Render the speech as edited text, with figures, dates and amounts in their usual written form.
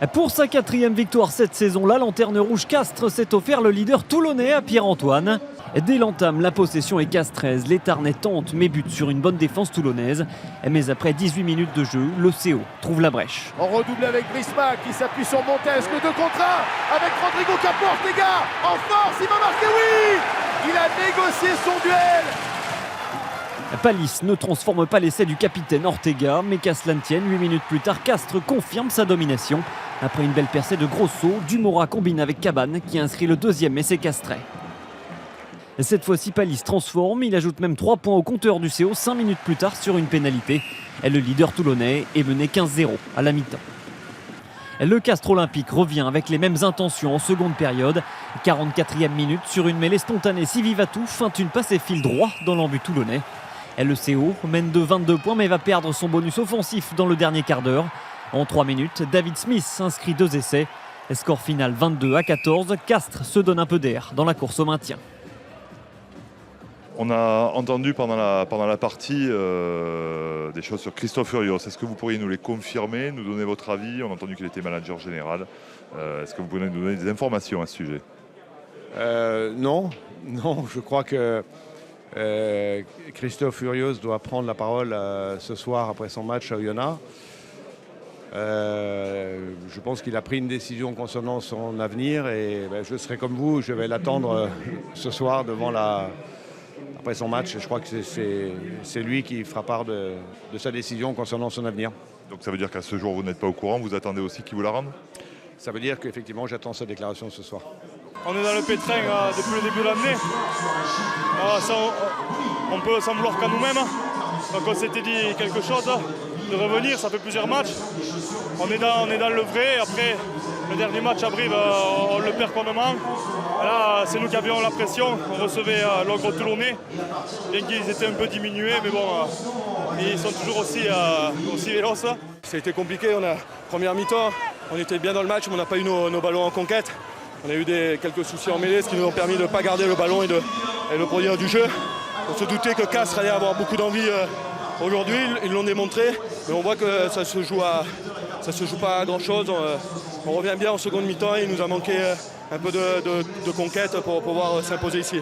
Pour sa 4e victoire cette saison, la Lanterne Rouge Castres s'est offert le leader toulonnais à Pierre-Antoine. Dès l'entame, la possession est castраise. Les Tarnais tentent mais butent sur une bonne défense toulonnaise. Mais après 18 minutes de jeu, le CO trouve la brèche. On redouble avec Brisma qui s'appuie sur Montesque, le 2 contre 1 avec Rodrigo qui apporte, les gars, en force, il va marquer, oui. Il a négocié son duel. Palis ne transforme pas l'essai du capitaine Ortega, mais qu'à cela ne tienne, 8 minutes plus tard, Castres confirme sa domination. Après une belle percée de Grosso, Dumora combine avec Cabane qui inscrit le 2e essai castrais. Cette fois-ci, Palis transforme, il ajoute même 3 points au compteur du CO 5 minutes plus tard sur une pénalité. Et le leader toulonnais est mené 15-0 à la mi-temps. Le Castres Olympique revient avec les mêmes intentions en seconde période. 44e minute, sur une mêlée spontanée, Sivivatou feinte une passe et file droit dans l'embut toulonnais. Et le CO mène de 22 points mais va perdre son bonus offensif dans le dernier quart d'heure. En 3 minutes, David Smith inscrit 2 essais. Score final 22-14, Castres se donne un peu d'air dans la course au maintien. On a entendu pendant la partie des choses sur Christophe Furios. Est-ce que vous pourriez nous les confirmer, nous donner votre avis? On a entendu qu'il était manager général. Est-ce que vous pouvez nous donner des informations à ce sujet? Non, je crois que Christophe Furios doit prendre la parole ce soir après son match à Oyonnax. Je pense qu'il a pris une décision concernant son avenir et je serai comme vous, je vais l'attendre ce soir après son match. Je crois que c'est lui qui fera part de sa décision concernant son avenir. Donc ça veut dire qu'à ce jour vous n'êtes pas au courant, vous attendez aussi qu'il vous la rende? Ça veut dire qu'effectivement j'attends sa déclaration ce soir. On est dans le pétrin depuis le début de l'année. On peut s'en vouloir qu'à nous-mêmes. Donc on s'était dit quelque chose de revenir, ça fait plusieurs matchs. On est dans le vrai. Après, le dernier match à Brive, on le perd connement. Là, c'est nous qui avions la pression. On recevait l'Ogre Toulonnais, bien qu'ils étaient un peu diminués, mais bon, ils sont toujours aussi véloces. Ça a été compliqué. Première mi-temps, on était bien dans le match, mais on n'a pas eu nos ballons en conquête. On a eu quelques soucis en mêlée, ce qui nous a permis de ne pas garder le ballon et de produire du jeu. On se doutait que Castres allait avoir beaucoup d'envie aujourd'hui, ils l'ont démontré. Mais on voit que ça se joue pas à grand-chose. On revient bien en seconde mi-temps et il nous a manqué un peu de conquête pour pouvoir s'imposer ici.